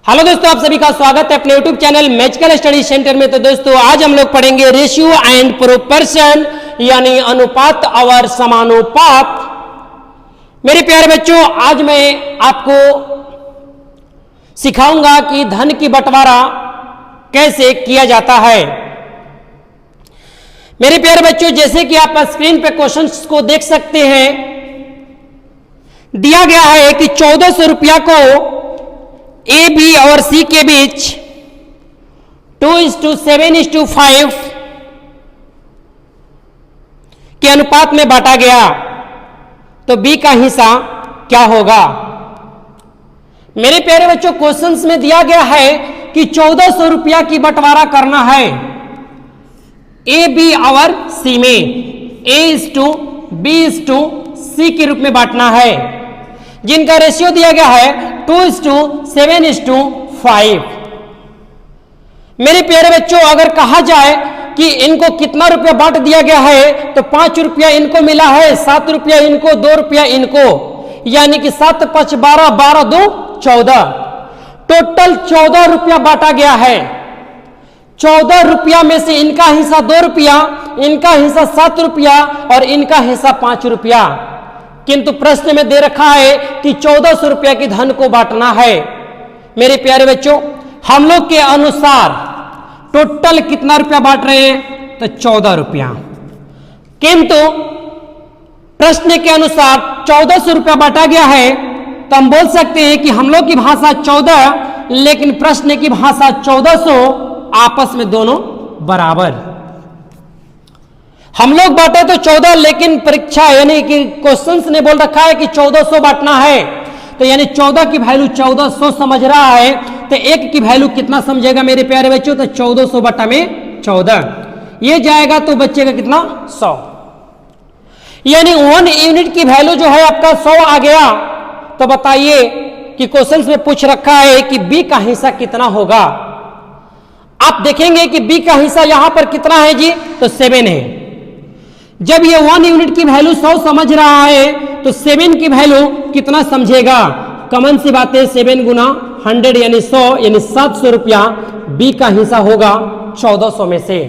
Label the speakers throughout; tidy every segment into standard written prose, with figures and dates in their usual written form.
Speaker 1: Hello दोस्तों, आप सभी का स्वागत है अपने YouTube channel magical study centre में। तो दोस्तों आज हम लोग पढ़ेंगे रेशियो एंड प्रोपोर्शन यानी अनुपात और समानुपात। मेरे प्यारे बच्चों, आज मैं आपको सिखाऊंगा कि धन की बंटवारा कैसे किया जाता है। मेरे प्यारे बच्चों, जैसे कि आप स्क्रीन पे क्वेश्चंस को देख सकते हैं, दिया गया है कि 1400 रुपया को ए बी और सी के बीच 2:7:5 के अनुपात में बांटा गया, तो बी का हिस्सा क्या होगा। मेरे प्यारे बच्चों, क्वेश्चंस में दिया गया है कि 1400 रुपया की बंटवारा करना है ए बी और सी में, A:B:C के रूप में बांटना है, जिनका रेशियो दिया गया है 2:7:5। मेरे प्यारे बच्चों, अगर कहा जाए कि इनको कितना रुपया बांट दिया गया है, तो 5 रुपया इनको मिला है, 7 रुपया इनको, 2 रुपया इनको, यानी कि 7 5 12, 12 2 14, टोटल 14 रुपया बांटा गया है। 14 रुपया में से इनका हिस्सा 2 रुपया, इनका हिस्सा 7 रुपया और इनका हिस्सा 5 रुपया। किंतु प्रश्न में दे रखा है कि 1400 रुपया की धन को बांटना है। मेरे प्यारे बच्चों, हम लोग के अनुसार टोटल कितना रुपया बांट रहे हैं, तो 14 रुपया। किंतु प्रश्न के अनुसार 1400 रुपया बांटा गया है, तो हम बोल सकते हैं कि हम लोग की भाषा 14, लेकिन प्रश्न की भाषा 1400, आपस में दोनों बराबर। हम लोग बांटे तो 14, लेकिन परीक्षा यानी कि क्वेश्चंस ने बोल रखा है कि 1400 बांटना है, तो यानी 14 की वैल्यू 1400 समझ रहा है, तो 1 की वैल्यू कितना समझेगा मेरे प्यारे बच्चों, तो 1400 बटा में 14 ये जाएगा, तो बचेगा कितना 100, यानी 1 यूनिट की वैल्यू जो है आपका 100 आ गया। तो बताइए कि क्वेश्चंस में पूछ रखा है कि बी का हिस्सा कितना होगा। आप देखेंगे कि बी का हिस्सा यहां पर कितना है जी, तो 7 है। जब ये 1 यूनिट की वैल्यू 100 समझ रहा है, तो 7 की वैल्यू कितना समझेगा। कॉमन सी बात है, 7 गुना 100 यानी 100, यानी 700 रुपया बी का हिस्सा होगा 1400 में से,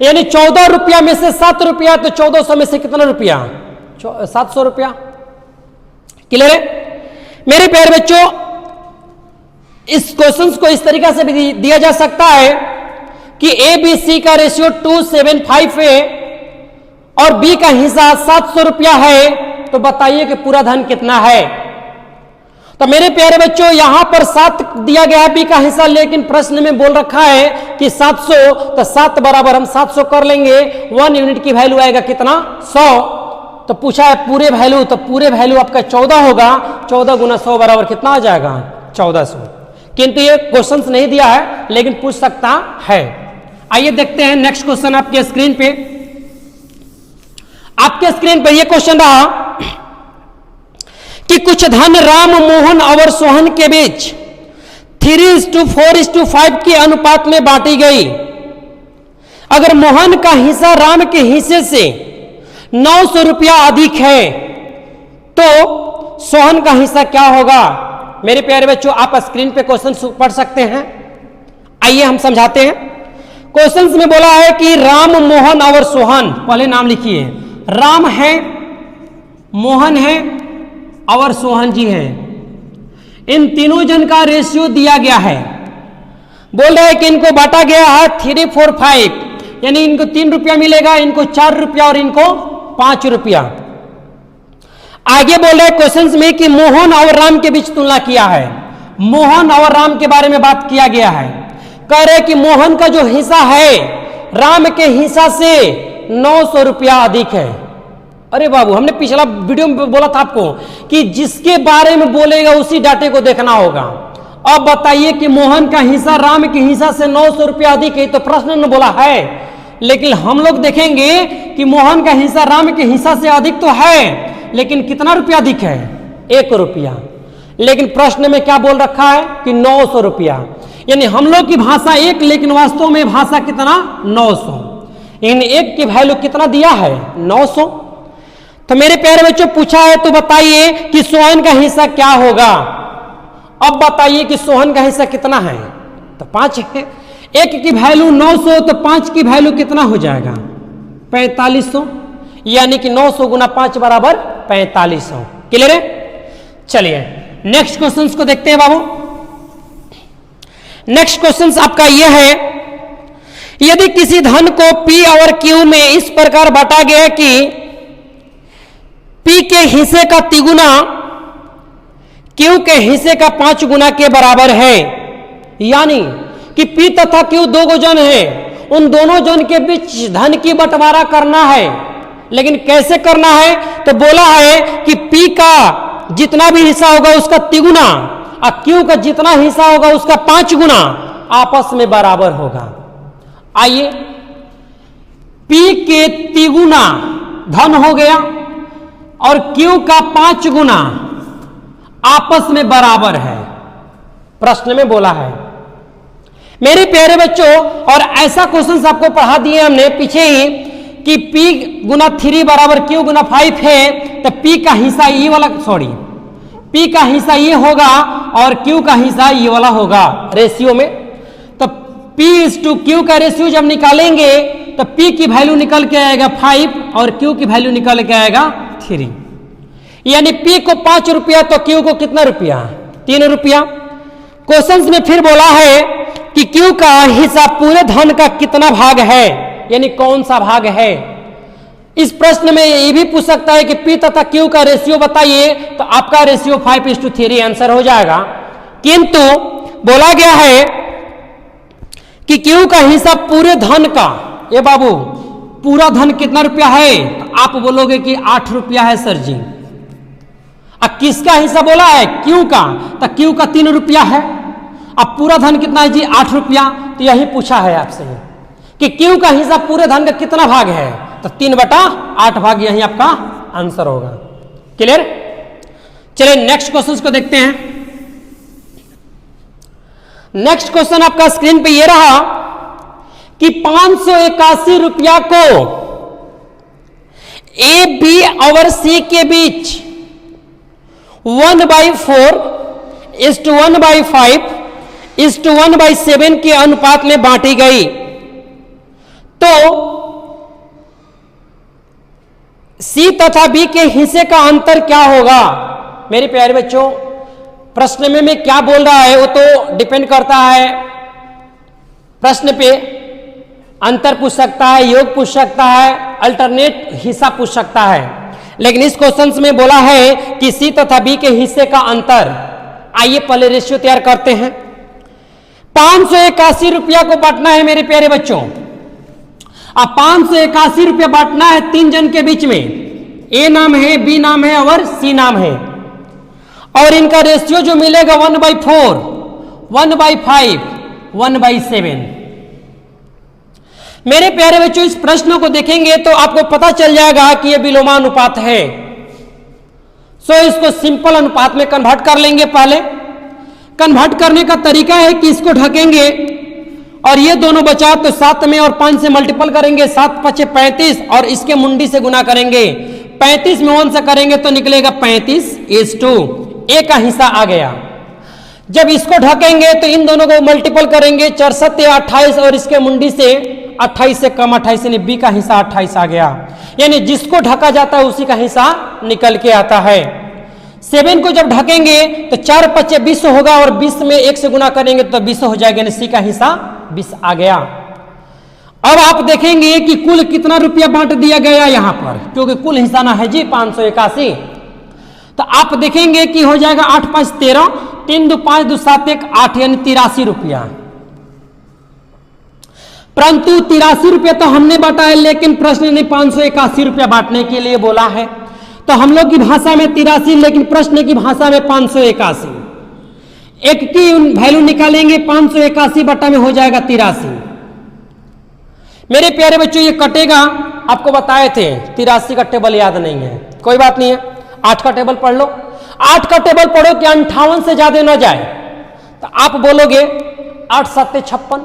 Speaker 1: यानी 14 रुपया में से 7 रुपया, तो 1400 में से कितना रुपया, 700 रुपया। क्लियर है मेरे प्यारे बच्चों। इस क्वेश्चन को इस तरीका से भी दिया जा सकता है कि ए बी सी का रेशियो 2:7:5 है और बी का हिस्सा 700 रुपया है, तो बताइए कि पूरा धन कितना है। तो मेरे प्यारे बच्चों, यहां पर 7 दिया गया है बी का हिस्सा, लेकिन प्रश्न में बोल रखा है कि 700, तो 7 बराबर हम 700 कर लेंगे। 1 यूनिट की वैल्यू आएगा कितना, 100, तो पूछा है पूरे वैल्यू, तो पूरे वैल्यू आपका 14 होगा। 14 गुना 100 बराबर कितना आ जाएगा, 1400। किंतु ये क्वेश्चन नहीं दिया है, लेकिन पूछ सकता है। आइए देखते हैं नेक्स्ट क्वेश्चन आपके स्क्रीन पे। आपके स्क्रीन पर यह क्वेश्चन रहा कि कुछ धन राम मोहन और सोहन के बीच 3:4:5 के अनुपात में बांटी गई। अगर मोहन का हिस्सा राम के हिस्से से 900 रुपया अधिक है, तो सोहन का हिस्सा क्या होगा। मेरे प्यारे बच्चों, आप स्क्रीन पे क्वेश्चन पढ़ सकते हैं। आइए हम समझाते हैं। क्वेश्चंस में बोला है कि राम मोहन और सोहन, पहले नाम लिखिए, राम है, मोहन है और सोहन जी है। इन तीनों जन का रेशियो दिया गया है। बोल रहे हैं कि इनको बांटा गया है 3:4:5, यानी इनको 3 रुपया मिलेगा, इनको 4 रुपया और इनको 5 रुपया। आगे बोल रहे हैं क्वेश्चंस में कि मोहन और राम के बीच तुलना किया है। मोहन और राम के बारे में बात किया गया है। कह रहे कि मोहन का जो हिस्सा है राम के हिस्सा से 900 रुपया अधिक है। अरे बाबू, हमने पिछला वीडियो में बोला था आपको कि जिसके बारे में बोलेगा उसी डाटे को देखना होगा। अब बताइए कि मोहन का हिस्सा राम के हिस्सा से 900 रुपया अधिक है, तो प्रश्न ने बोला है, लेकिन हम लोग देखेंगे कि मोहन का हिस्सा राम के हिस्सा से अधिक तो है, लेकिन कितना रुपया अधिक है, 1 रुपया। लेकिन प्रश्न में क्या बोल रखा है कि 900 रुपया, यानी हम लोग की भाषा 1, लेकिन वास्तव में भाषा कितना, 900। इन 1 की वैल्यू कितना दिया है, 900। तो मेरे प्यारे बच्चों पूछा है, तो बताइए कि सोहन का हिस्सा क्या होगा। अब बताइए कि सोहन का हिस्सा कितना है, तो 5 है। एक की वैल्यू 900, तो 5 की वैल्यू कितना हो जाएगा 4500, यानी कि 900 गुना 5 बराबर 4500। क्लियर है? चलिए नेक्स्ट क्वेश्चन को देखते हैं बाबू। नेक्स्ट क्वेश्चन आपका यह है, यदि किसी धन को P और Q में इस प्रकार बांटा गया कि P के हिस्से का 3 गुना Q के हिस्से का 5 गुना के बराबर है, यानी कि P तथा Q दो जन है, उन दोनों जन के बीच धन की बंटवारा करना है। लेकिन कैसे करना है, तो बोला है कि P का जितना भी हिस्सा होगा उसका 3 गुना और Q का जितना हिस्सा होगा उसका 5 गुना आपस में बराबर होगा। आइए, P के 3 गुना धन हो गया और Q का 5 गुना आपस में बराबर है, प्रश्न में बोला है। मेरे प्यारे बच्चों, और ऐसा क्वेश्चन आपको पढ़ा दिए हमने पीछे ही कि P गुना 3 बराबर Q गुना 5 है, तो P का हिस्सा ये वाला, P का हिस्सा ये होगा और Q का हिस्सा ये वाला होगा रेशियो में। तो P/Q का रेशियो जब निकालेंगे तो P की वैल्यू निकल के आएगा 5 और Q की वैल्यू निकल के आएगा 3, यानी P को 5 रुपया तो Q को कितना रुपया 3 रुपया। क्वेश्चन में फिर बोला है कि Q का हिस्सा पूरे धन का कितना भाग है, यानी कौन सा भाग है। इस प्रश्न में ये भी पूछ सकता है कि P तथा Q का रेशियो बताइए, तो आपका रेशियो 5:3 आंसर हो जाएगा। किंतु बोला गया है कि Q का हिस्सा पूरे धन का, ये बाबू पूरा धन कितना रुपया है, तो आप बोलोगे कि 8 रुपया है सर जी। अब किसका हिस्सा बोला है, Q का, तो Q का 3 रुपया है। अब पूरा धन कितना है जी 8 रुपया, तो यही पूछा है आपसे कि Q का हिस्सा पूरे धन का कितना भाग है, तो 3/8 भाग, यही आपका आंसर होगा। क्लियर? चलिए नेक्स्ट क्वेश्चन को देखते हैं। नेक्स्ट क्वेश्चन आपका स्क्रीन पे ये रहा कि 581 रुपया को A, B और C के बीच 1/4 1/5 1/7 के अनुपात में बांटी गई, तो C तथा B के हिस्से का अंतर क्या होगा। मेरे प्यारे बच्चों, प्रश्न में क्या बोल रहा है वो तो डिपेंड करता है, प्रश्न पे अंतर पूछ सकता है, योग पूछ सकता है, अल्टरनेट हिस्सा पूछ सकता है। लेकिन इस क्वेश्चन में बोला है कि C तथा B के हिस्से का अंतर। आइए पहले रेशियो तैयार करते हैं। 581 रुपया को बांटना है मेरे प्यारे बच्चों। अब 581 रुपया बांटना है 3 जन के बीच में, A नाम है, B नाम है और C नाम है, और इनका रेशियो जो मिलेगा 1/4 1/5 1/7। मेरे प्यारे बच्चों, इस प्रश्न को देखेंगे तो आपको पता चल जाएगा कि यह विलोमानुपात है। सो इसको सिंपल अनुपात में कन्वर्ट कर लेंगे। पहले कन्वर्ट करने का तरीका है कि इसको ढकेंगे और ये दोनों बचा तो 7 में और 5 से मल्टीपल करेंगे, 7 × 5 = 35 और इसके मुंडी से गुना करेंगे। 35 में 1 से करेंगे तो निकलेगा 35:2, A का हिस्सा आ गया। जब इसको ढकेंगे तो इन दोनों को मल्टीपल करेंगे, 4 × 7 = 28 और इसके मुंडी से 28 से कम 28, यानी B का हिस्सा 28 आ गया। यानी जिसको ढका जाता है उसी का हिस्सा निकल के आता है। 7 को जब ढकेंगे तो 4 × 5 = 20 होगा और 20 में 1 से गुना करेंगे तो 20 हो जाएगा, यानी C का हिस्सा 20 आ गया। अब आप देखेंगे कि कुल कितना रुपया बांट दिया गया यहां पर, क्योंकि कुल हिस्सा ना है जी 581, तो आप देखेंगे कि हो जाएगा 8 × 5 = 13, 3 × 2 = 5, 2 × 7 = 8, यानी 83 रुपया। परंतु 83 रुपया तो हमने बांटा है, लेकिन प्रश्न ने 581 रुपया बांटने के लिए बोला है, तो हम लोग की भाषा में 83, लेकिन प्रश्न की भाषा में 581। एक की वैल्यू निकालेंगे, 581 बटा में हो जाएगा 83। मेरे प्यारे बच्चों, ये कटेगा, आपको बताए थे 83 का टेबल याद नहीं है, कोई बात नहीं है, 8 का टेबल पढ़ लो। 8 का टेबल पढ़ो कि 58 से ज्यादा न जाए, तो आप बोलोगे 8 × 7 = 56,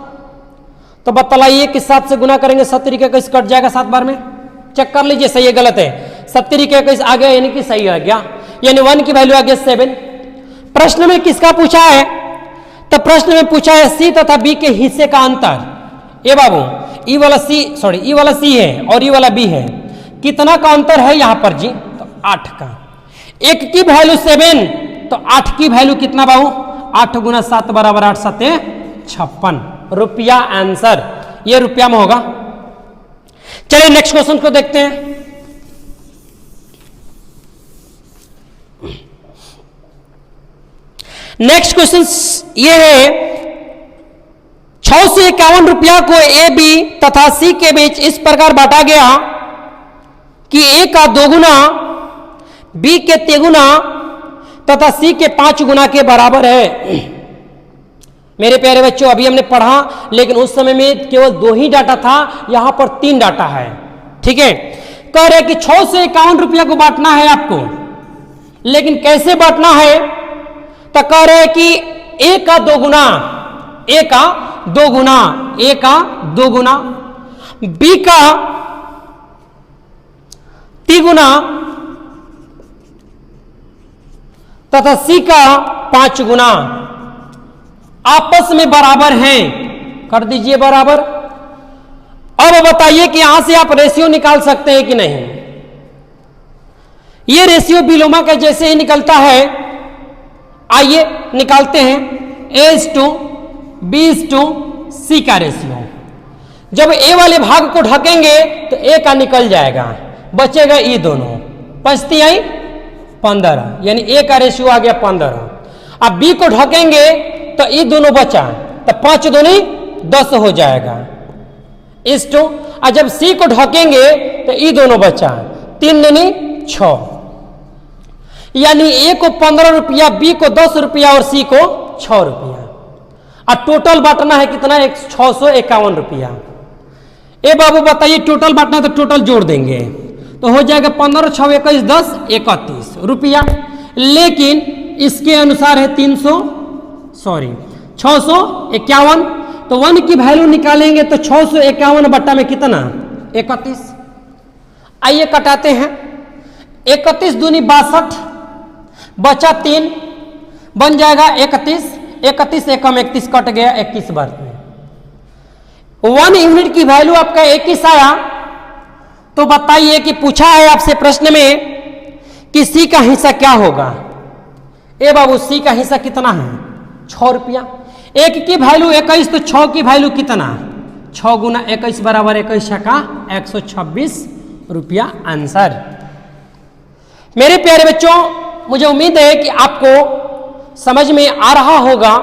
Speaker 1: तो बतलाइए कि 7 से गुना करेंगे 70 का कैसे कट जाएगा 7 बार में, चेक कर लीजिए सही है गलत है। 70 का कैसे आ गया, यानी कि सही आ गया, यानी 1 की वैल्यू आ गया 7। प्रश्न में किसका पूछा है? तो प्रश्न में पूछा है सी तथा बी के हिस्से का अंतर। ए बाबू, ई वाला सी है और ई वाला बी है, कितना का अंतर है यहां पर जी? तो 8 का। एक की वैल्यू 7, तो 8 की वैल्यू कितना बाबू? 8 गुना 7 बराबर 8 7 56 रुपया आंसर। ये रुपया में होगा। चलिए नेक्स्ट क्वेश्चन को देखते हैं। नेक्स्ट क्वेश्चन ये है 651 रुपया को ए बी तथा सी के बीच इस प्रकार बांटा गया कि ए का 2 गुना, बी के 3 गुना तथा सी के 5 गुना के बराबर है। मेरे प्यारे बच्चों, अभी हमने पढ़ा, लेकिन उस समय में केवल 2 ही डाटा था, यहां पर 3 डाटा है। ठीक है, कह रहे कि 651 रुपया को बांटना है आपको, लेकिन कैसे बांटना है? तो कह रहे कि ए का 2 गुना, ए का 2 गुना, ए का 2 गुना, बी का 3 गुना तथा सी का 5 गुना आपस में बराबर हैं। कर दीजिए बराबर। अब बताइए कि यहां से आप रेशियो निकाल सकते हैं कि नहीं? ये रेशियो बिलोमा का जैसे ही निकलता है, आइए निकालते हैं। A:B:C का रेशियो। जब ए वाले भाग को ढकेंगे तो ए का निकल जाएगा, बचेगा ये दोनों, 5 आई 15, यानी ए का रेशियो आ गया 15। अब बी को ढकेंगे तो ये दोनों बचा, तो 5 दूनी 10 हो जाएगा। और जब सी को ढकेंगे तो ये दोनों बचा, 3 दूनी 6, यानी ए को 15 रुपया, बी को 10 रुपया और सी को 6 रुपया। अब टोटल बांटना है कितना? 651 रुपया। ए बाबू बताइए, टोटल बांटना है तो टोटल जोड़ देंगे तो हो जाएगा 15 6 21 10 31 रुपया। लेकिन इसके अनुसार है 651, तो 1 की वैल्यू निकालेंगे तो 651 बट्टा में कितना? 31। आइए कटाते हैं। 31 दूनी 62, बचा 3, बन जाएगा 31, 31 एकम 31 कट गया 21 बार में। 1 यूनिट की वैल्यू आपका 21 आया। तो बताइए कि पूछा है आपसे प्रश्न में कि सी का हिस्सा क्या होगा? ए बाबू, सी का हिस्सा कितना है? 6 रुपया। 1 की वैल्यू 21, तो 6 की वैल्यू कितना? 6 गुना 21 बराबर 21 का 126 रुपया आंसर। मेरे प्यारे बच्चों, मुझे उम्मीद है कि आपको समझ में आ रहा होगा,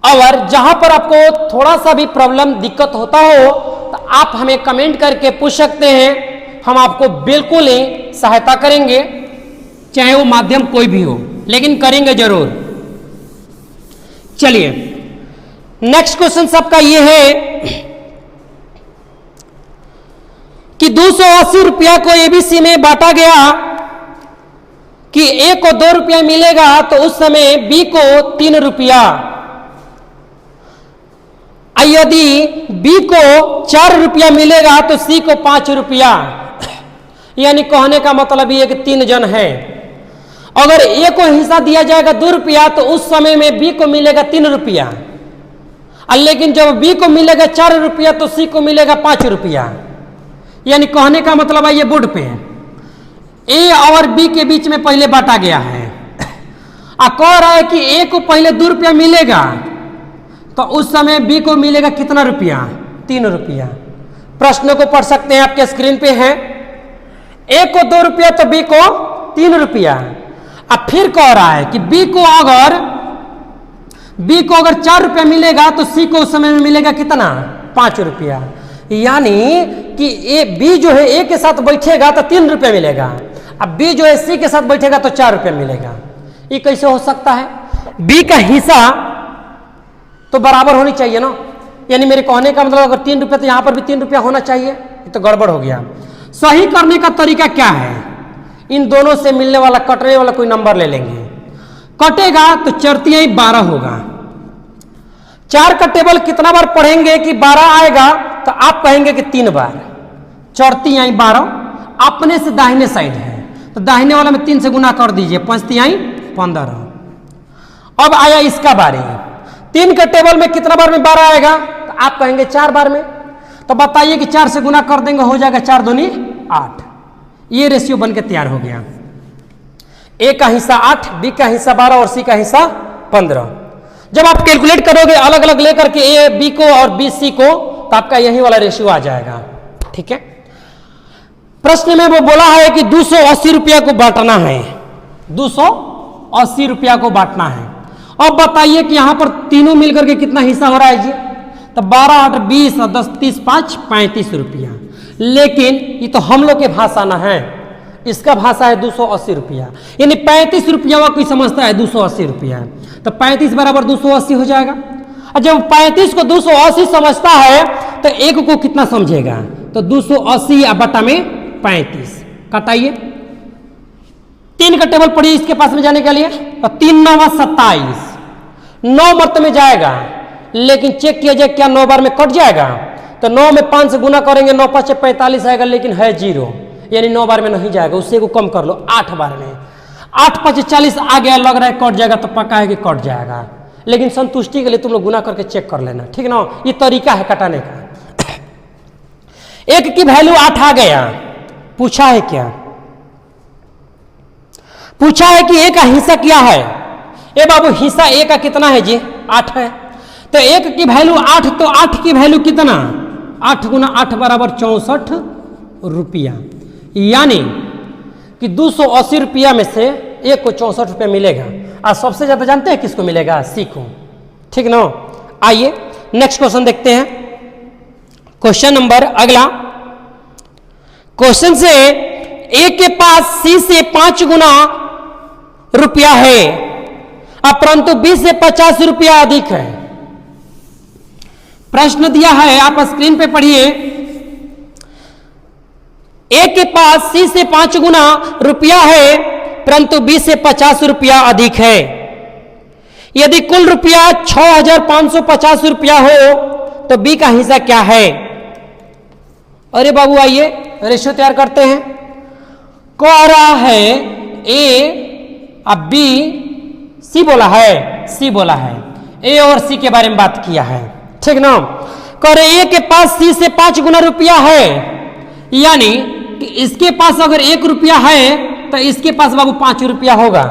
Speaker 1: और जहां पर आपको थोड़ा सा भी प्रॉब्लम दिक्कत होता हो तो आप हमें कमेंट करके पूछ सकते हैं। हम आपको बिल्कुल ही सहायता करेंगे, चाहे वो माध्यम कोई भी हो, लेकिन करेंगे जरूर। चलिए नेक्स्ट क्वेश्चन सबका ये है कि 280 रुपया को एबीसी में बांटा गया कि ए को 2 रुपया मिलेगा, तो उस समय बी को 3 रुपया। यदि बी को 4 रुपया मिलेगा तो सी को 5 रुपया। यानी कहने का मतलब ये कि 3 जन है। अगर ए को हिस्सा दिया जाएगा 2 रुपया तो उस समय में बी को मिलेगा 3 रुपया, लेकिन जब बी को मिलेगा 4 रुपया तो सी को मिलेगा 5 रुपया। यानी कहने का मतलब है ये बोर्ड पे ए और बी के बीच में पहले बांटा गया है। कह रहा है कि ए को पहले 2 रुपया मिलेगा तो उस समय बी को मिलेगा कितना रुपया? 3 रुपया। प्रश्न को पढ़ सकते हैं, आपके स्क्रीन पे है। ए को 2 रुपया तो बी को 3 रुपया। अब फिर कह रहा है कि बी को अगर 4 रुपया मिलेगा तो सी को उस समय में मिलेगा कितना? 5 रुपया। यानी कि ए बी जो है ए के साथ बैठेगा तो 3 रुपया मिलेगा, अब बी जो है सी के साथ बैठेगा तो 4 रुपया मिलेगा। ये कैसे हो सकता है? बी का हिस्सा तो बराबर होनी चाहिए ना। यानी मेरे कहने का मतलब अगर 3 रुपया तो यहां पर भी 3 रुपया होना चाहिए, ये तो गड़बड़ हो गया। सही करने का तरीका क्या है? इन दोनों से मिलने वाला कटने वाला कोई नंबर ले लेंगे। कटेगा तो 4 तिहाई 12 होगा। 4 का टेबल कितना बार पढ़ेंगे कि 12 आएगा, तो आप कहेंगे कि 3 बार। 4 तिहाई 12 अपने से दाहिने साइड है, तो दाहिने वाला में 3 से गुना कर दीजिए, 5 तिहाई 15। अब आया इसका बारी, 3 के टेबल में कितना बार में 12 आएगा, तो आप कहेंगे 4 बार में। तो बताइए कि 4 से गुना कर देंगे, हो जाएगा 4 दूनी 8। ये रेशियो बनके तैयार हो गया। ए का हिस्सा 8, बी का हिस्सा 12 और सी का हिस्सा 15। जब आप कैलकुलेट करोगे अलग अलग लेकर के ए बी को और बी सी को, तो आपका यही वाला रेशियो आ जाएगा। ठीक है, प्रश्न में वो बोला है कि 280 रुपया को बांटना है, 280 रुपया को बांटना है। अब बताइए कि यहां पर तीनों मिलकर के कितना हिस्सा हो रहा है जी, तो 12 8 20 और 10 30 5 35 रुपया। लेकिन ये तो हम लोग के भाषा ना है, इसका भाषा है 280 रुपया, यानी 35 रुपया कोई समझता है 280 रुपया है, तो 35 बराबर 280 हो जाएगा। और जब 35 को 280 समझता है तो एक को कितना समझेगा, तो 280 बटा में 35 कटाइए। 3 का टेबल पढ़िए इसके पास में जाने के लिए, तो 3 9 27, 9 मर्त में जाएगा, लेकिन चेक किया जाए क्या 9 बार में कट जाएगा, तो 9 में 5 से गुना करेंगे, 9 5 45 आएगा, लेकिन है 0, यानी 9 बार में नहीं जाएगा, उससे को कम कर लो 8 बार में। 8 5 40 आ गया, लग रहा है कट जाएगा, तो पक्का है कि कट जाएगा, लेकिन संतुष्टि के लिए तुम लोग गुना करके चेक कर लेना, ठीक ना। ये तरीका है कटाने का। एक की वैल्यू 8 आ गया, पूछा है क्या, पूछा है कि ए का हिस्सा क्या है। ए बाबू हिस्सा ए का कितना है जी, 8 है, तो एक की वैल्यू 8, तो 8 की वैल्यू कितना, 8 गुना 8 बराबर 64 रुपया, यानी कि 280 रुपया में से एक को 64 रुपया मिलेगा। और सबसे ज्यादा जानते हैं किसको मिलेगा, सी को, ठीक ना। आइए नेक्स्ट क्वेश्चन देखते हैं। क्वेश्चन नंबर अगला, क्वेश्चन से ए के पास सी से 5 गुना रुपया है, परंतु बी से 50 रुपया अधिक है। प्रश्न दिया है, आप स्क्रीन पे पढ़िए। ए के पास सी से 5 गुना रुपया है, परंतु बी से 50 रुपया अधिक है। यदि कुल रुपया 6550 रुपया हो तो बी का हिस्सा क्या है। अरे बाबू आइए रेशियो तैयार करते हैं। कह रहा है ए, अब बी, सी बोला है, सी बोला है, ए और सी के बारे में बात किया है, ठीक ना। कह रहे ए के पास सी से 5 गुना रुपया है, यानी कि इसके पास अगर 1 रुपया है तो इसके पास बाबू 5 रुपया होगा,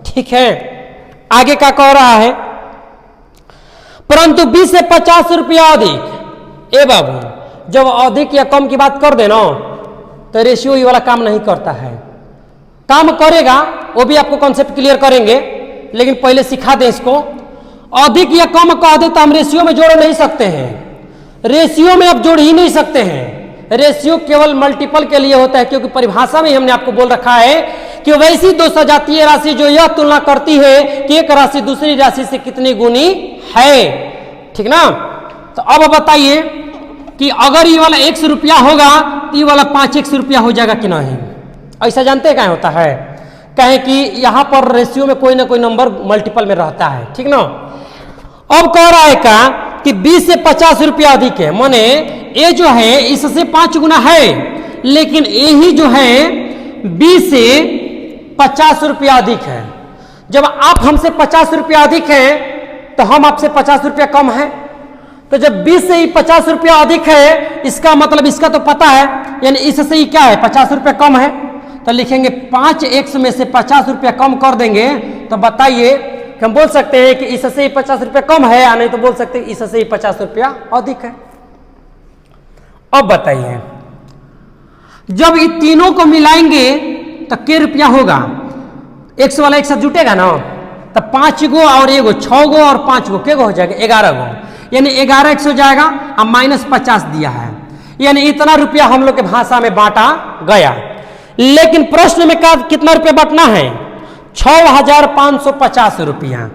Speaker 1: ठीक है। आगे क्या कह रहा है, परंतु 20 से 50 रुपया अधिक। ए बाबू जब अधिक या कम की बात कर देना तो रेशियो ये वाला काम नहीं करता है, काम करेगा वो भी आपको कॉन्सेप्ट क्लियर करेंगे, लेकिन पहले सिखा दें इसको। अधिक या कम कह दे तो हम रेशियो में जोड़ नहीं सकते हैं, रेशियो में आप जोड़ ही नहीं सकते हैं। रेशियो केवल मल्टीपल के लिए होता है, क्योंकि परिभाषा में हमने आपको बोल रखा है कि वैसी दो सजातीय राशि जो यह तुलना करती है कि एक राशि दूसरी राशि से कितनी गुनी है, ठीक ना। तो अब बताइए कि अगर ये वाला 100 रुपया होगा तो ये वाला 5x रुपया हो जाएगा कि नहीं। ऐसा जानते हैं क्या होता है, कहें कि यहां पर रेशियो में कोई ना कोई नंबर मल्टीपल में रहता है, ठीक ना। अब कह रहा है का कि 20 से 50 रुपया अधिक है, माने ए जो है इससे 5 गुना है, लेकिन ए ही जो है 20 से 50 रुपया अधिक है। जब आप हमसे 50 रुपया अधिक है तो हम आपसे 50 रुपया कम है, तो जब 20 से ही 50 रुपया अधिक है, इसका मतलब इसका तो पता है, यानी इससे ही क्या है 50 रुपया कम है, तो लिखेंगे 5x में से 50 रुपया कम कर देंगे, तो बताइए हम बोल सकते हैं कि इससे ही 50 रुपया कम है, या नहीं तो बोल सकते हैं इससे ही 50 रुपया अधिक है। अब बताइए जब ये तीनों को मिलाएंगे तो क्या रुपया होगा, 100 वाला एक साथ जुटेगा ना, तो 5 गो और 1 गो 6 गो और 5 गो क्या गो हो जाएगा 11 गो, यानी 11x हो जाएगा और माइनस 50 दिया है, यानी इतना रुपया हम लोग के भाषा में बांटा गया। लेकिन प्रश्न में कितना रुपया बांटना है, 6550 रुपया,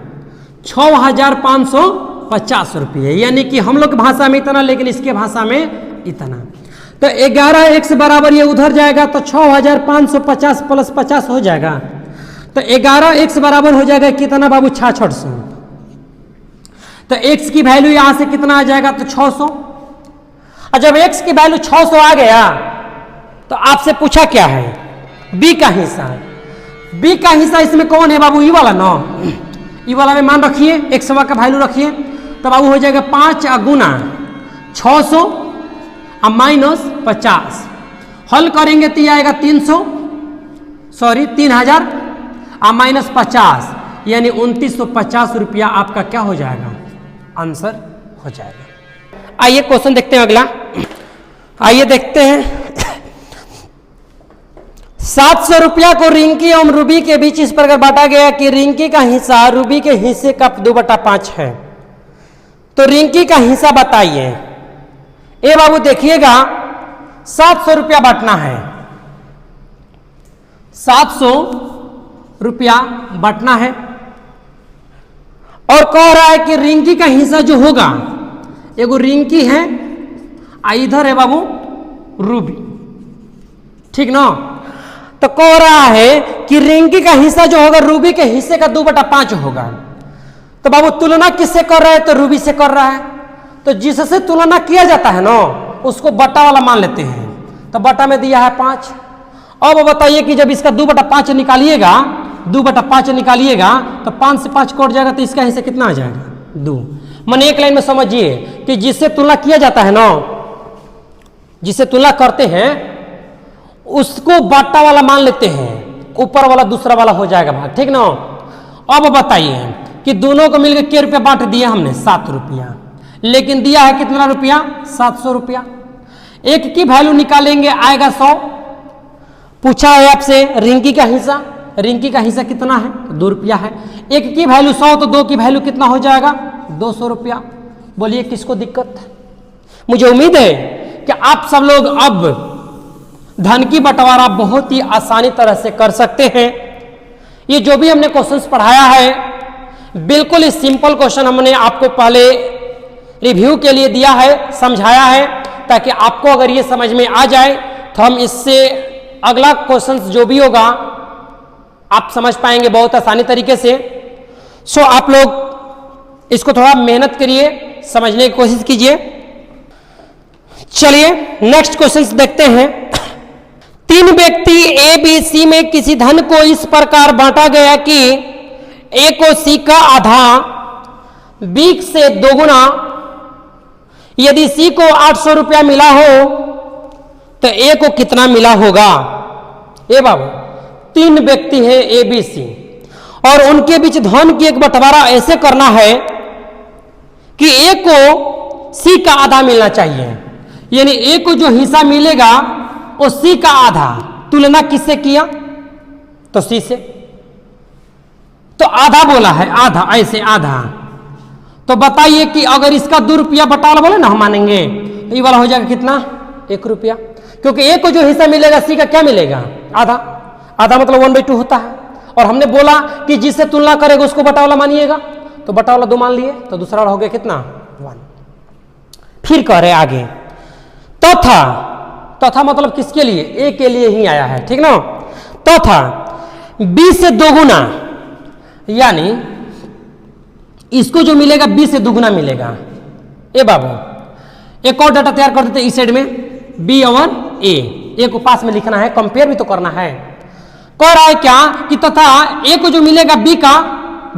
Speaker 1: 6550 रुपये, यानी कि हम लोग की भाषा में इतना, लेकिन इसके भाषा में इतना। तो 11x बराबर ये उधर जाएगा तो 6550 प्लस 50 हो जाएगा, तो 11x बराबर हो जाएगा कितना बाबू 6600। तो x की वैल्यू यहां से कितना आ जाएगा तो 600। और जब x की वैल्यू 600 आ गया तो आपसे पूछा क्या है, b का हिस्सा। बी का हिस्सा इसमें कौन है बाबू? ई वाला ना। ई वाला में मान रखिए, 100 का वैल्यू रखिए, तो बाबू हो जाएगा 5 गुना 600 और माइनस 50। हल करेंगे तो ये आएगा 3000 और माइनस 50, यानी 2950 रुपया आपका क्या हो जाएगा? आंसर हो जाएगा। आइए क्वेश्चन देखते हैं अगला। आइए देखते हैं। 700 रुपया को रिंकी और रूबी के बीच इस प्रकार बांटा गया कि रिंकी का हिस्सा रूबी के हिस्से का 2/5 है। तो रिंकी का हिस्सा बताइए। ए बाबू देखिएगा, 700 रुपया बांटना है, 700 रुपया बांटना है, और कह रहा है कि रिंकी का हिस्सा जो होगा, एगो रिंकी है, इधर है बाबू रूबी, ठीक ना। तो कह रहा है कि रिंकी का हिस्सा जो होगा रूबी के हिस्से का 2/5 होगा। तो बाबू तुलना किससे कर रहा है? तो रूबी से कर रहा है। तो जिससे तुलना किया जाता है ना, उसको बटा वाला मान लेते हैं। तो बटा में दिया है 5। अब बताइए कि जब इसका 2/5 निकालिएगा, 2/5 निकालिएगा तो 5 से 5 कट जाएगा, तो इसका हिस्सा कितना आ जाएगा? 2। मैंने एक लाइन में समझिए कि जिससे तुलना किया जाता है ना, जिससे तुलना करते हैं उसको बटा वाला मान लेते हैं, ऊपर वाला दूसरा वाला हो जाएगा भाग, ठीक ना। अब बताइए कि दोनों को मिलकर क्या रुपया बांट दिया हमने? 7 रुपया, लेकिन दिया है कितना रुपया? 700 रुपया। एक की वैल्यू निकालेंगे, आएगा 100। पूछा है आपसे रिंकी का हिस्सा, रिंकी का हिस्सा कितना है? 2 रुपया है। एक की वैल्यू 100, तो 2 की वैल्यू कितना हो जाएगा? 200 रुपया। बोलिए किसको दिक्कत? मुझे उम्मीद है कि आप सब लोग अब धन की बंटवारा बहुत ही आसानी तरह से कर सकते हैं। ये जो भी हमने क्वेश्चंस पढ़ाया है, बिल्कुल ही सिंपल क्वेश्चन हमने आपको पहले रिव्यू के लिए दिया है, समझाया है, ताकि आपको अगर ये समझ में आ जाए तो हम इससे अगला क्वेश्चन जो भी होगा आप समझ पाएंगे बहुत आसानी तरीके से। सो आप लोग इसको थोड़ा मेहनत करिए, समझने की कोशिश कीजिए। चलिए नेक्स्ट क्वेश्चन देखते हैं। 3 व्यक्ति ए बी सी में किसी धन को इस प्रकार बांटा गया कि ए को सी का आधा, बी से 2 गुना। यदि सी को 800 रुपया मिला हो तो ए को कितना मिला होगा? ए बाबू 3 व्यक्ति हैं ए बी सी, और उनके बीच धन की एक बंटवारा ऐसे करना है कि ए को सी का आधा मिलना चाहिए, यानी ए को जो हिस्सा मिलेगा वो सी का आधा। तुलना किससे किया? तो सी से। तो आधा बोला है, आधा, ऐसे आधा। तो बताइए कि अगर इसका 2 रुपया बटाला बोले ना हम मानेंगे, तो ये वाला हो जाएगा कितना? 1 रुपया, क्योंकि ए को जो हिस्सा मिलेगा सी का क्या मिलेगा? आधा। आधा मतलब 1/2 होता है। और हमने बोला कि जिससे तुलना करेगा उसको बटा वाला मानिएगा, तो बटा वाला 2 मान लिए, तो दूसरा वाला हो गया कितना? 1। फिर कह रहे आगे तथा, तथा मतलब किसके लिए? ए के लिए ही आया है, ठीक ना। तथा बी से 2 गुना, यानी इसको जो मिलेगा बी से 2 गुना मिलेगा। ए बाबू एक और डाटा तैयार कर देते इस साइड में, बी और ए को पास में लिखना है, कंपेयर भी तो करना है। कह रहा है क्या कि तथा ए को जो मिलेगा बी का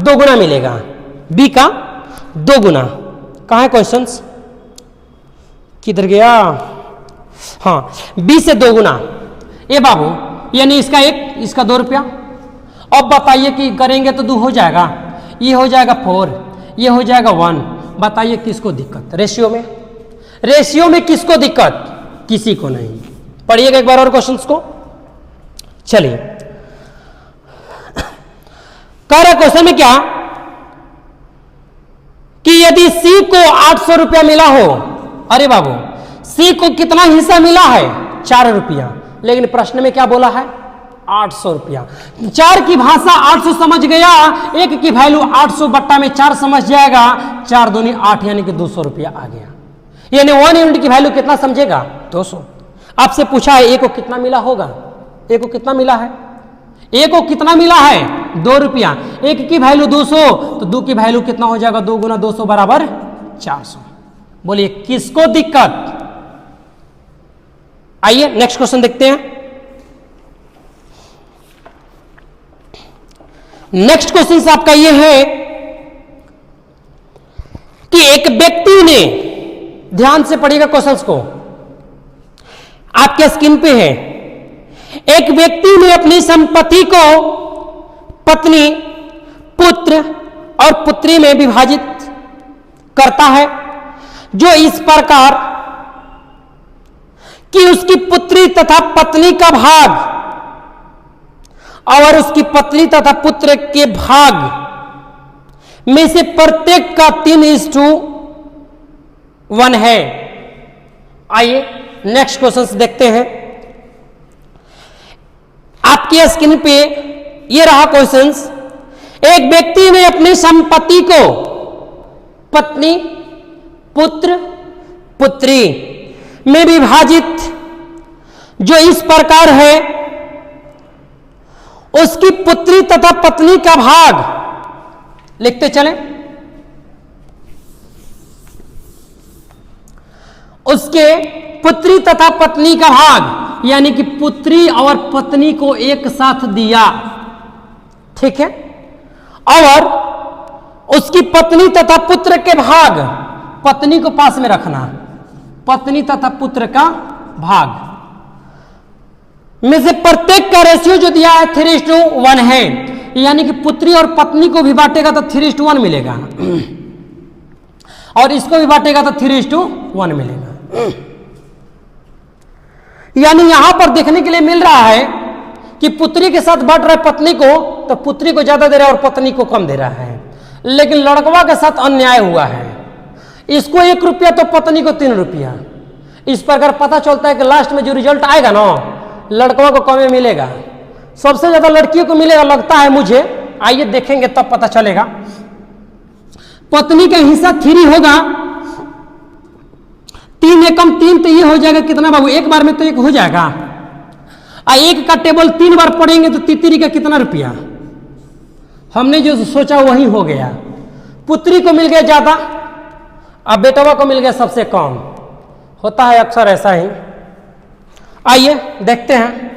Speaker 1: 2 गुना मिलेगा, बी का 2 गुना। कहाँ है क्वेश्चन? किधर गया? हाँ, बी से 2 गुना। ए बाबू यानी इसका 1, इसका 2 रुपया। अब बताइए कि करेंगे तो 2 हो जाएगा, ये हो जाएगा 4, ये हो जाएगा 1। बताइए किसको दिक्कत? रेशियो में। रेशियो में किसको दिक्कत? किसी को नहीं। पढ़िएगा एक बार और क्वेश्चंस को। चलिए कह रहा क्वेश्चन में क्या कि यदि सी को 800 रुपया मिला हो, अरे बाबू सी को कितना हिस्सा मिला है? 4 रुपया, लेकिन प्रश्न में क्या बोला है? 800 रुपया। 4 की भाषा 800 समझ गया, 1 की वैल्यू 800 बट्टा में 4 समझ जाएगा, 4 दूनी 8 यानी कि 200 रुपया आ गया। यानी 1 यूनिट की वैल्यू कितना समझेगा? 200। आपसे पूछा है ए को कितना मिला होगा? ए को कितना मिला है? ए को कितना मिला है? 2 रुपया। 1 की वैल्यू 200, तो 2 की वैल्यू कितना हो जाएगा? 2 गुना 200 बराबर 400। बोलिए किसको दिक्कत? आइए नेक्स्ट क्वेश्चन देखते हैं। नेक्स्ट क्वेश्चन आपका यह है कि एक व्यक्ति ने, ध्यान से पढ़िएगा क्वेश्चंस को, आपके स्क्रीन पे है, एक व्यक्ति ने अपनी संपत्ति को पत्नी, पुत्र और पुत्री में विभाजित करता है, जो इस प्रकार कि उसकी पुत्री तथा पत्नी का भाग और उसकी पत्नी तथा पुत्र के भाग में से प्रत्येक का 3:1 है। आइए नेक्स्ट क्वेश्चन देखते हैं। आपकी स्क्रीन पे ये रहा क्वेश्चन। एक व्यक्ति ने अपनी संपत्ति को पत्नी, पुत्र, पुत्री में विभाजित जो इस प्रकार है, उसकी पुत्री तथा पत्नी का भाग, लिखते चलें, उसके पुत्री तथा पत्नी का भाग, यानी कि पुत्री और पत्नी को एक साथ दिया, ठीक है, और उसकी पत्नी तथा पुत्र के भाग, पत्नी को पास में रखना, पत्नी तथा पुत्र का भाग में से प्रत्येक का रेशियो जो दिया है 3:1 है, यानी कि पुत्री और पत्नी को भी बांटेगा तो 3:1 मिलेगा और इसको भी बांटेगा तो 3:1 मिलेगा। यानी यहां पर देखने के लिए मिल रहा है कि पुत्री के साथ बांट रहा है पत्नी को, तो पुत्री को ज्यादा दे रहा है और पत्नी को कम दे रहा है। लेकिन लड़कवा के साथ अन्याय हुआ है, इसको 1 रुपया तो पत्नी को 3 रुपया। इस प्रकार पता चलता है कि लास्ट में जो रिजल्ट आएगा ना, लड़कों को कम मिलेगा, सबसे ज्यादा लड़कियों को मिलेगा लगता है मुझे। आइए देखेंगे तब पता चलेगा। पत्नी का हिस्सा 3 होगा, 3 एकम 3, तो ये हो जाएगा कितना बाबू, एक बार में तो 1 हो जाएगा। 1 का टेबल 3 बार पढ़ेंगे तो तितरी का कितना रुपया, हमने जो सोचा वही हो गया। पुत्री को मिल गया ज्यादा, अब बेटवा को मिल गया सबसे कम, होता है अक्सर ऐसा ही। आइए देखते हैं।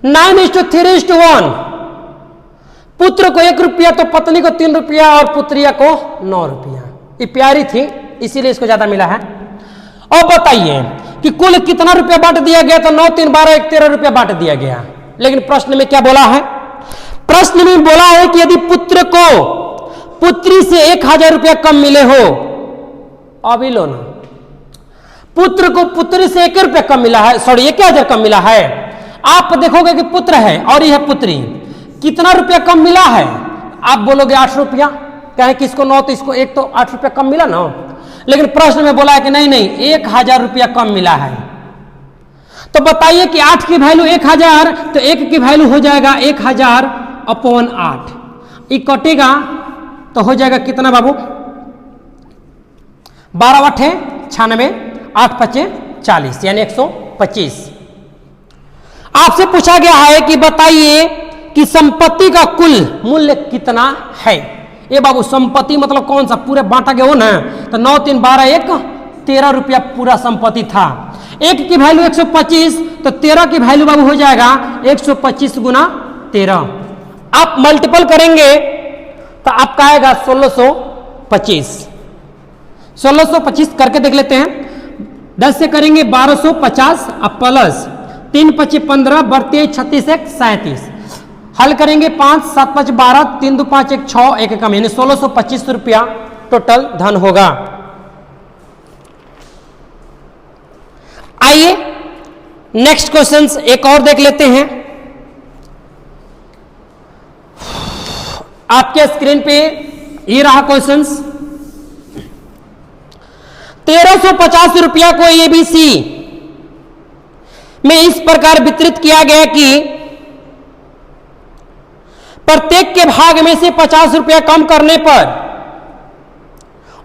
Speaker 1: 9:3:1, पुत्र को 1 रुपया तो पत्नी को 3 रुपया और पुत्रिया को 9 रुपया। ये प्यारी थी इसीलिए इसको ज्यादा मिला है। और बताइए कि कुल कितना रुपया बांट दिया गया, तो 9, 3, 12, 1, 13 रुपया बांट दिया गया। लेकिन प्रश्न में क्या बोला है, प्रश्न में बोला है कि यदि पुत्र को पुत्री से 1000 रुपया कम मिले हो, अभी लो ना, पुत्र को पुत्री से 1 रुपया कम मिला है, सॉरी 1000 कम मिला है। आप देखोगे कि पुत्र है और यह पुत्री, कितना रुपया कम मिला है, आप बोलोगे 8 रुपया, कहें कि इसको 9 तो इसको 1, तो 8 रुपया कम मिला ना। लेकिन प्रश्न में बोला है कि नहीं नहीं 1000 रुपया कम मिला है। तो बताइए कि 8 की वैल्यू 1000, तो 1 की वैल्यू हो जाएगा 1000/8, ये कटेगा तो हो जाएगा कितना बाबू, 12×8 = 96, 8×5 = 40, यानी 125। आपसे पूछा गया है कि बताइए कि संपत्ति का कुल मूल्य कितना है। ये बाबू संपत्ति मतलब कौन सा, पूरे बांटा गया हो ना, तो 9, 3, 12, 1, 13 रुपया पूरा संपत्ति था। 1 की वैल्यू 125, तो 13 की वैल्यू बाबू हो जाएगा 125 × 13। आप मल्टीपल करेंगे तो आपका आएगा 1625। 1625 करके देख लेते हैं। 10 से करेंगे 1250, अब प्लस 3 × 5 = 15, 32, 36, 1, 37। हल करेंगे 5, 7, 5, 12, 3, 2, 5, 1, 6, 1 कम, यानी 1625 रुपया टोटल धन होगा। आइए नेक्स्ट क्वेश्चन एक और देख लेते हैं। आपके स्क्रीन पे ये रहा क्वेश्चन। 1350 रुपया को एबीसी में इस प्रकार वितरित किया गया कि प्रत्येक के भाग में से 50 रुपया कम करने पर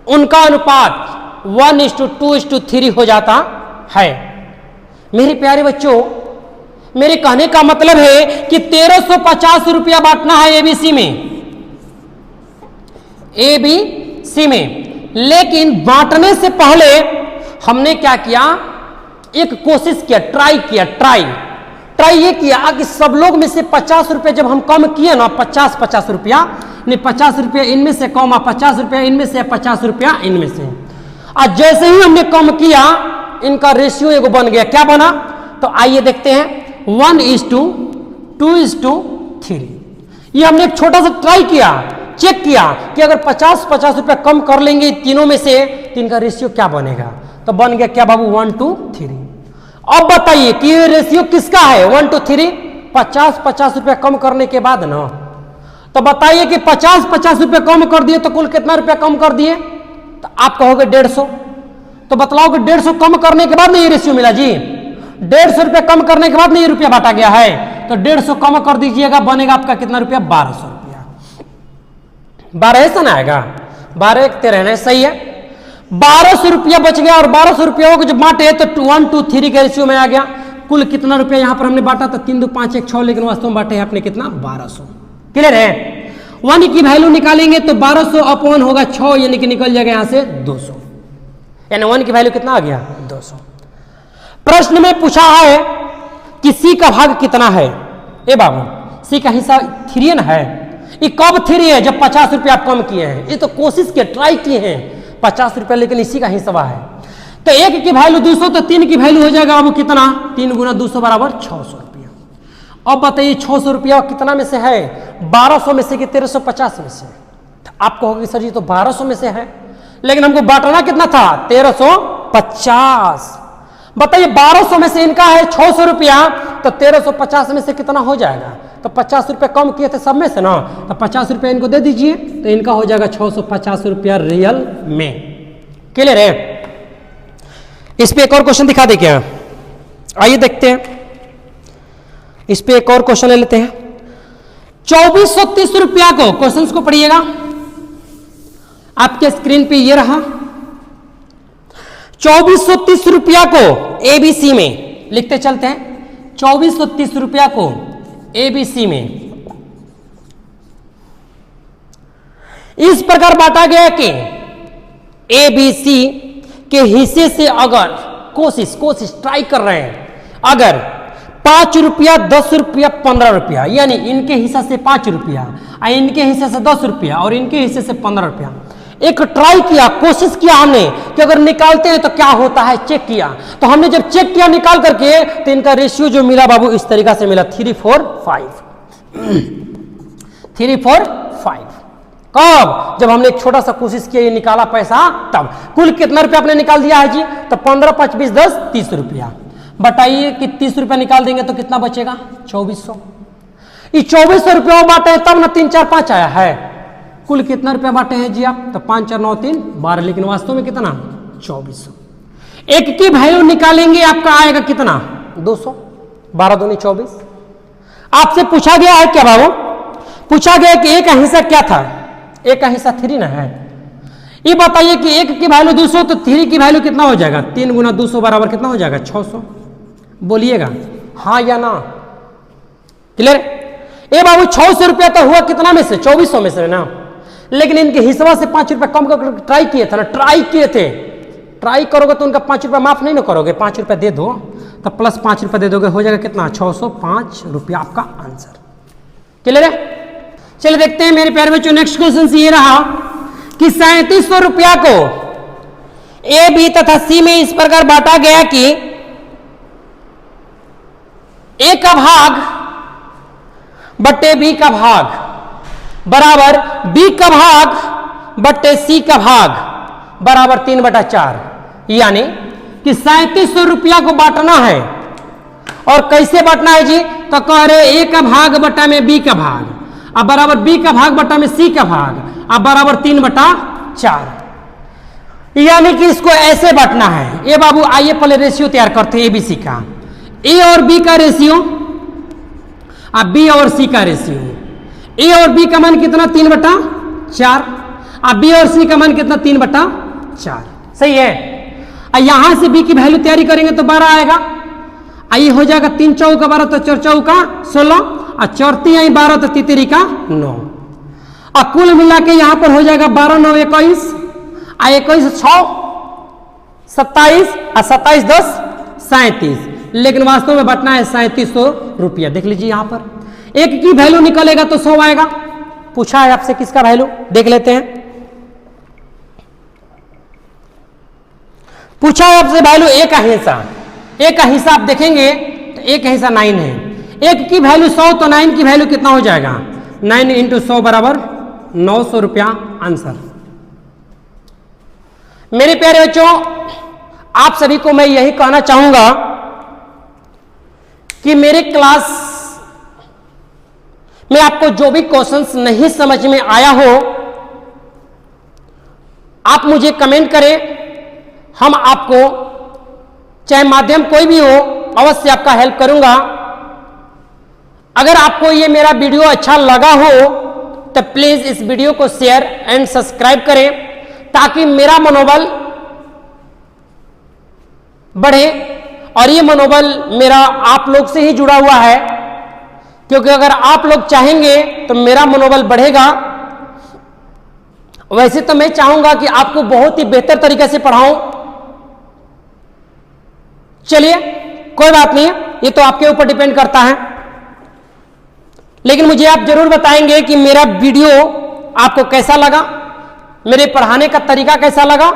Speaker 1: उनका अनुपात 1:2:3 हो जाता है। मेरे प्यारे बच्चों, मेरे कहने का मतलब है कि 1350 रुपया बांटना है एबीसी में, एबीसी में। लेकिन बांटने से पहले हमने क्या किया, एक कोशिश किया, ट्राई किया, ट्राई ट्राई ये किया कि सब लोग में से 50 रुपये जब हम कम किए ना, 50 रुपया, नहीं 50 रुपया इनमें से कम, 50 रुपया इनमें से, 50 रुपया इनमें से। आज जैसे ही हमने कम किया इनका रेशियो एगो बन गया। क्या बना? तो आइए देखते हैं 1:2:3। ये हमने एक छोटा सा ट्राई किया, चेक किया कि अगर 50 रुपया कम कर लेंगे तीनों में से तो इनका रेशियो क्या बनेगा। तो बन गया क्या बाबू? 1:3। अब बताइए कि ये रेशियो किसका है? 1:3। 50 रुपया कम करने के बाद ना, तो बताइए कि 50 रुपया कम कर दिए तो कुल कितना रुपया कम कर दिए? तो आप कहोगे 150। तो बतलाओ कि 150 कम करने के बाद नहीं ये रेशियो मिला जी। 150 रुपया कम करने के बाद नहीं रुपया बांटा गया है। तो 150 कम कर दीजिएगा, बनेगा आपका कितना रुपया? 1200 रुपया। 12 ऐसा ना आएगा? 12 1 13 है, सही है। 1200 रुपया बच गया और 1200 रुपया को जब बांटे तो 1:3 के रेशियो में आ गया। कुल कितना रुपया यहां पर हमने बांटा? तो 3 2 5 1 6, लेकिन वास्तव में बांटे आपने कितना? 1200। क्लियर है? 1 की वैल्यू निकालेंगे तो 1200 / 1 होगा 6, यानी कि निकल जाएगा यहां से 200। यानी 1 की वैल्यू कितना आ गया? 200। प्रश्न में पूछा है कि सी का भाग कितना है। ए बाबू, सी का हिस्सा 3 है। ये कब 3 है? जब 50 रुपया आप कम किए हैं। ये तो कोशिश किए, ट्राई किए हैं 50 रुपया, लेकिन इसी का हिस्सा है। तो 1 की वैल्यू 200, तो 3 की वैल्यू हो जाएगा बाबू कितना? 3 × 200 बराबर 600 रुपया। अब बताइए 600 रुपया कितना में से है? 1200 में से कि 1350 में से? तो आप कहोगे सर जी तो 1200 में से है, लेकिन हमको बांटना कितना था? 1350। बताइए 1200 में से इनका है 600 रुपया, तो 1350 में से कितना हो जाएगा? तो 50 रुपया कम किए थे सब में से ना, तो 50 रुपया इनको दे दीजिए, तो इनका हो जाएगा 650 रुपया रियल में। क्लियर है? इस पे एक और क्वेश्चन दिखा दे क्या? आइए देखते हैं। इस पे एक और क्वेश्चन ले लेते हैं। 2430 रुपया को, क्वेश्चंस को पढ़िएगा, आपके स्क्रीन पे ये रहा। 2430 रुपया को एबीसी में लिखते चलते हैं। 2430 रुपया को एबीसी में इस प्रकार बांटा गया कि एबीसी के हिस्से से अगर कोशिश ट्राई कर रहे हैं, अगर 5 रुपया, 10 रुपया, 15 रुपया, यानी इनके हिस्से से 5 रुपया, इनके हिस्से से 10 रुपया और इनके हिस्से से 15 रुपया, एक ट्राई किया, कोशिश किया हमने कि अगर निकालते हैं तो क्या होता है, चेक किया। तो हमने जब चेक किया निकाल करके, तो इनका रेशियो जो मिला बाबू इस तरीका से मिला 3 4 5। 3 4 5। कब? जब हमने एक छोटा सा कोशिश किया, ये निकाला पैसा, तब कुल कितना रुपया आपने निकाल दिया है जी? तो 15 5 20 10 30 रुपया। बताइए कि 30 रुपया निकाल देंगे तो कितना बचेगा? 2400। ये 2400 रुपया बांटे तब ना 3 4 5 आया है। कुल कितना रुपया बांटे हैं जी आप? तो 5 4 9 3 12, लेकिन वास्तव में कितना? 2400। 1 की वैल्यू निकालेंगे आपका आएगा कितना? 200। 12 दूनी 24। आपसे पूछा गया है क्या बाबू? पूछा गया कि 1 का हिस्सा क्या था? 1 का हिस्सा 3 ना है। ये बताइए कि 1 की वैल्यू 200, तो 3 की वैल्यू कितना हो जाएगा? 3 × 200 बराबर कितना हो जाएगा? 600। बोलिएगा हाँ या ना? क्लियर? ए बाबू 600 रुपया तो हुआ कितना में से? 2400 में से ना, लेकिन इनके हिस्सा से 5 रुपया कम कर ट्राई किए थे ना, ट्राई किए थे। ट्राई करोगे तो उनका 5 रुपया माफ नहीं ना करोगे, 5 रुपया दे दो, तो प्लस 5 रुपया दे दोगे, हो जाएगा कितना? 605 रुपया आपका आंसर। क्लियर है? चलिए देखते हैं मेरे प्यारे बच्चों, नेक्स्ट क्वेश्चन ये रहा कि 3700 रुपया को ए, बी तथा सी में इस प्रकार बांटा गया कि ए का भाग बट्टे बी का भाग बराबर बी का भाग बट्टे सी का भाग बराबर 3/4। यानी कि 3700 रुपया को बांटना है। और कैसे बांटना है जी? तो कह रहे ए का भाग बट्टा में बी का भाग, अब बराबर बी का भाग बट्टा में सी का भाग, अब बराबर 3/4। यानी कि इसको ऐसे बांटना है। ये बाबू आइए पहले रेशियो तैयार करते हैं एबीसी का। ए और बी का रेशियो, अब बी और सी का रेशियो। ए और बी का मान कितना? 3/4। अब बी और सी का मान कितना? 3/4। सही है? यहां से बी की वैल्यू तैयारी करेंगे तो 12 आएगा। आइए हो जाएगा 3 चौका 12, तो 4 चौका 16, और 4 3 12, तो 3 का 9। और कुल मिला के यहां पर हो जाएगा 12 9 21, 21 6 27, और 27 10 37। लेकिन वास्तव में बटना है 3700 रुपया। देख लीजिए यहां पर एक की वैल्यू निकलेगा तो 100 आएगा। पूछा है आपसे किसका वैल्यू, देख लेते हैं। पूछा है आपसे वैल्यू ए का हिस्सा, ए का हिस्सा आप देखेंगे तो ए का हिस्सा 9 है। एक की वैल्यू 100 तो 9 की वैल्यू कितना हो जाएगा, 9 इंटू 100 बराबर 900 रुपया आंसर। मेरे प्यारे बच्चों, आप सभी को मैं यही कहना चाहूंगा कि मेरे क्लास में आपको जो भी क्वेश्चंस नहीं समझ में आया हो, आप मुझे कमेंट करें, हम आपको चाहे माध्यम कोई भी हो अवश्य आपका हेल्प करूंगा। अगर आपको ये मेरा वीडियो अच्छा लगा हो तो प्लीज इस वीडियो को शेयर एंड सब्सक्राइब करें ताकि मेरा मनोबल बढ़े। और ये मनोबल मेरा आप लोग से ही जुड़ा हुआ है, क्योंकि अगर आप लोग चाहेंगे तो मेरा मनोबल बढ़ेगा। वैसे तो मैं चाहूंगा कि आपको बहुत ही बेहतर तरीके से पढ़ाऊं। चलिए कोई बात नहीं, ये तो आपके ऊपर डिपेंड करता है, लेकिन मुझे आप जरूर बताएंगे कि मेरा वीडियो आपको कैसा लगा, मेरे पढ़ाने का तरीका कैसा लगा।